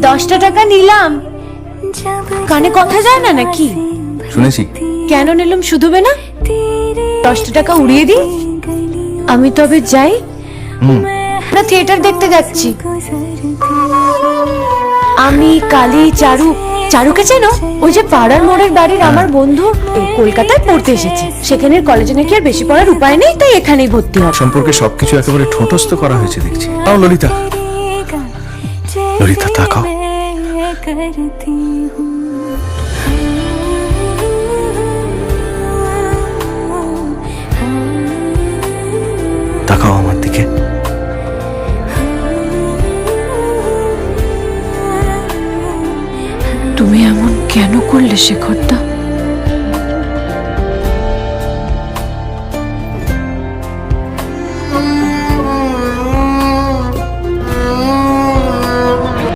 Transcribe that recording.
10টা টাকা নিলাম, কানে কথা যায় না নাকি? শুনেছি। কেন নিলাম শুধবে না? 10টা টাকা উড়িয়ে দিই, আমি তবে যাই। না থিয়েটার দেখতে যাচ্ছি। আমি কালী চারুকে চেনো? ওই যে পাড়ার মোড়ের বাড়ির আমার বন্ধু, কলকাতায় পড়তে এসেছে। সেখানের কলেজে নাকি আর বেশি পড়ার উপায় নেই, তাই এখানেই ভর্তি হয়। সম্পর্কে সবকিছু একেবারে ঠোঁটস্থ করা হয়েছে দেখছি। তাও ললিতা, ললিতা তাকাও। তাকাও আমার দিকে। তুমি এমন কেন করলে শেখরদা?